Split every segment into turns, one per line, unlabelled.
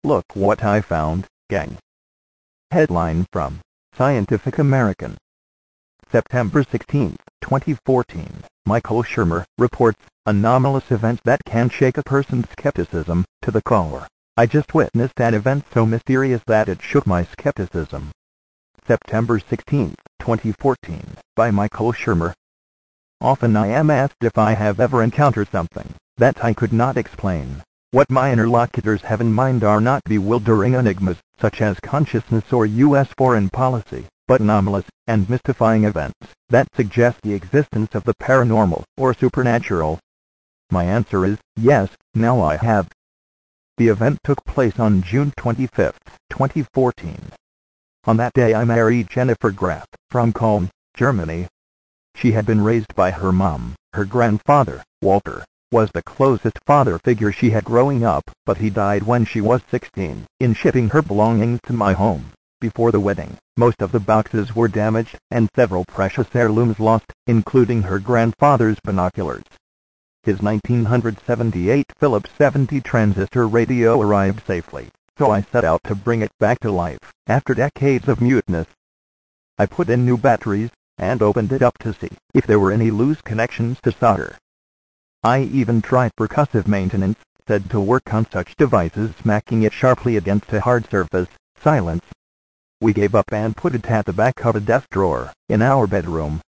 Look what I found, gang. Headline from Scientific American. September 16, 2014. Michael Shemer reports anomalous events that can shake a person's skepticism to the core. I just witnessed an event so mysterious that it shook my skepticism. September 16, 2014, by Michael Shemer. Often I am asked if I have ever encountered something that I could not explain. What my interlocutors have in mind are not bewildering enigmas, such as consciousness or U.S. foreign policy, but anomalous and mystifying events that suggest the existence of the paranormal or supernatural. My answer is, yes, now I have. The event took place on June 25, 2014. On that day I married Jennifer Graf, from Köln, Germany. She had been raised by her mom. Her grandfather, Walter, was the closest father figure she had growing up, but he died when she was 16. In shipping her belongings to my home, before the wedding, most of the boxes were damaged, and several precious heirlooms lost, including her grandfather's binoculars. His 1978 Philips 70 transistor radio arrived safely, so I set out to bring it back to life, after decades of muteness. I put in new batteries, and opened it up to see if there were any loose connections to solder. I even tried percussive maintenance, said to work on such devices smacking it sharply against a hard surface. Silence. We gave up and put it at the back of a desk drawer, in our bedroom.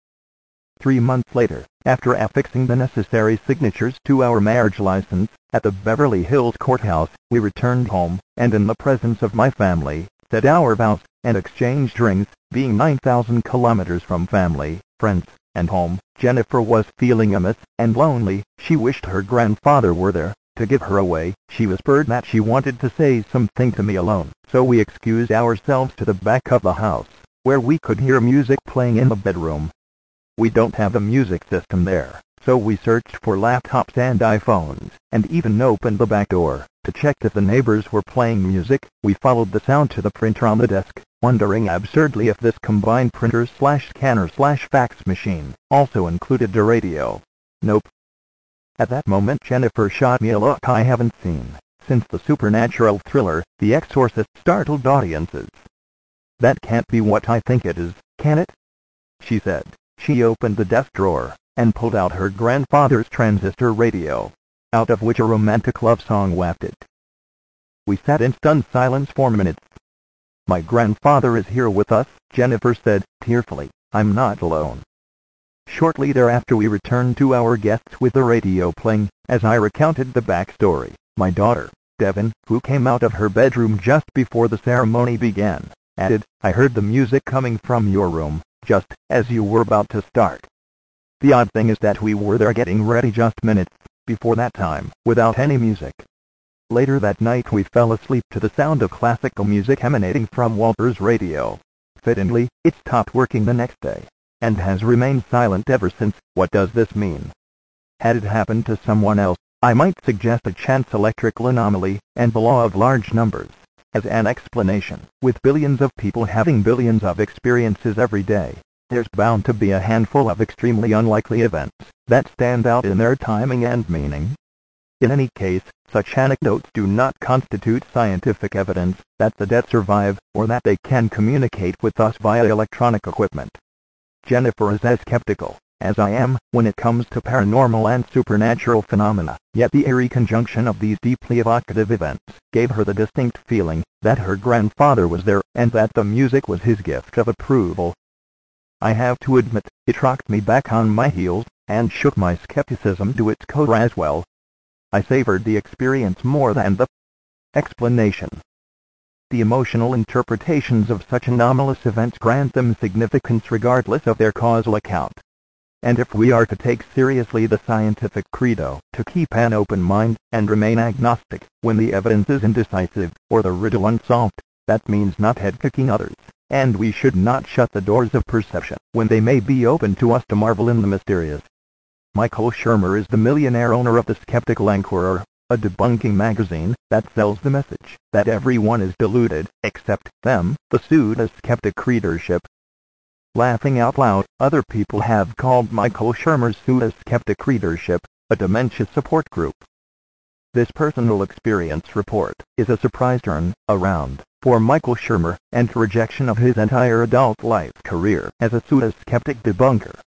3 months later, after affixing the necessary signatures to our marriage license, at the Beverly Hills courthouse, we returned home, and in the presence of my family, said our vows, and exchanged rings. Being 9,000 kilometers from family, friends, and home, Jennifer was feeling amiss and lonely. She wished her grandfather were there to give her away. She whispered that she wanted to say something to me alone, so we excused ourselves to the back of the house, where we could hear music playing in the bedroom. We don't have a music system there, so we searched for laptops and iPhones, and even opened the back door to check if the neighbors were playing music. We followed the sound to the printer on the desk, wondering absurdly if this combined printer/scanner/fax machine also included a radio. Nope. At that moment Jennifer shot me a look I haven't seen since the supernatural thriller The Exorcist startled audiences. That can't be what I think it is, can it? She said. She opened the desk drawer and pulled out her grandfather's transistor radio, out of which a romantic love song wafted. We sat in stunned silence for minutes. My grandfather is here with us, Jennifer said, tearfully. I'm not alone. Shortly thereafter we returned to our guests with the radio playing. As I recounted the backstory, my daughter, Devin, who came out of her bedroom just before the ceremony began, added, I heard the music coming from your room, just as you were about to start. The odd thing is that we were there getting ready just minutes before that time, without any music. Later that night we fell asleep to the sound of classical music emanating from Walter's radio. Fittingly, it stopped working the next day, and has remained silent ever since. What does this mean? Had it happened to someone else, I might suggest a chance electrical anomaly, and the law of large numbers, as an explanation. With billions of people having billions of experiences every day, there's bound to be a handful of extremely unlikely events that stand out in their timing and meaning. In any case, such anecdotes do not constitute scientific evidence that the dead survive, or that they can communicate with us via electronic equipment. Jennifer is as skeptical as I am when it comes to paranormal and supernatural phenomena, yet the eerie conjunction of these deeply evocative events gave her the distinct feeling that her grandfather was there, and that the music was his gift of approval. I have to admit, it rocked me back on my heels, and shook my skepticism to its core as well. I savored the experience more than the explanation. The emotional interpretations of such anomalous events grant them significance regardless of their causal account. And if we are to take seriously the scientific credo, to keep an open mind, and remain agnostic when the evidence is indecisive, or the riddle unsolved, that means not head-kicking others, and we should not shut the doors of perception when they may be open to us to marvel in the mysterious. Michael Shermer is the millionaire owner of the Skeptical Enquirer, a debunking magazine that sells the message that everyone is deluded, except them, the pseudoskeptic readership. Laughing out loud, other people have called Michael Shemer's pseudoskeptic readership a dementia support group. This personal experience report is a surprise turn around for Michael Shemer and rejection of his entire adult life career as a pseudoskeptic debunker.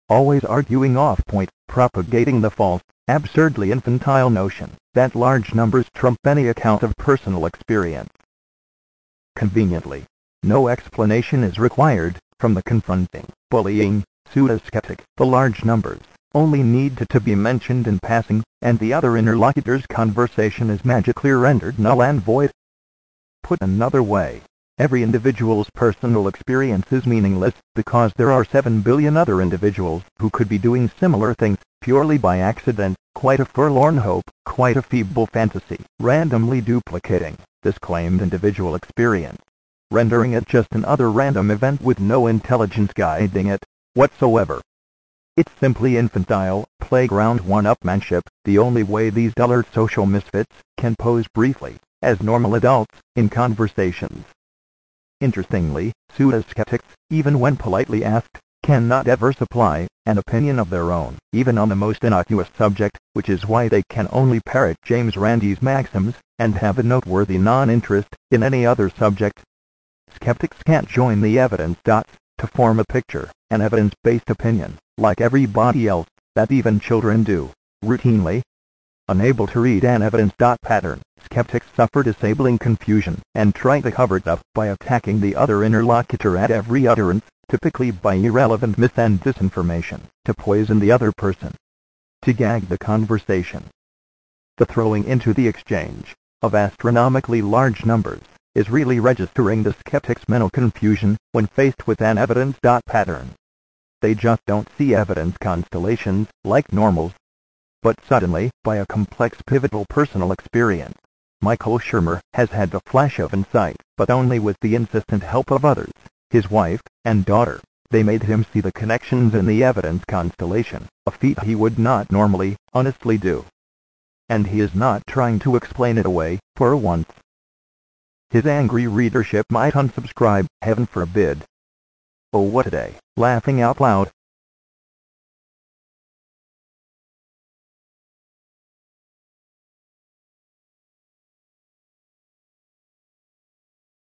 Always arguing off point, propagating the false, absurdly infantile notion that large numbers trump any account of personal experience. Conveniently, no explanation is required from the confronting, bullying, pseudoskeptic. The large numbers only need to be mentioned in passing, and the other interlocutor's conversation is magically rendered null and void. Put another way, every individual's personal experience is meaningless because there are 7 billion other individuals who could be doing similar things purely by accident, quite a forlorn hope, quite a feeble fantasy, randomly duplicating this claimed individual experience, rendering it just another random event with no intelligence guiding it whatsoever. It's simply infantile, playground one-upmanship, the only way these dullard social misfits can pose briefly as normal adults in conversations. Interestingly, pseudoskeptics, even when politely asked, cannot ever supply an opinion of their own, even on the most innocuous subject, which is why they can only parrot James Randi's maxims and have a noteworthy non-interest in any other subject. Skeptics can't join the evidence dots to form a picture, an evidence-based opinion, like everybody else, that even children do, routinely. Unable to read an evidence dot pattern, skeptics suffer disabling confusion and try to cover it up by attacking the other interlocutor at every utterance, typically by irrelevant myth and disinformation, to poison the other person, to gag the conversation. The throwing into the exchange of astronomically large numbers is really registering the skeptic's mental confusion when faced with an evidence dot pattern. They just don't see evidence constellations like normals. But suddenly, by a complex pivotal personal experience, Michael Shemer has had a flash of insight, but only with the insistent help of others, his wife and daughter. They made him see the connections in the evidence constellation, a feat he would not normally, honestly do. And he is not trying to explain it away, for once. His angry readership might unsubscribe, heaven forbid. Oh, what a day, laughing out loud,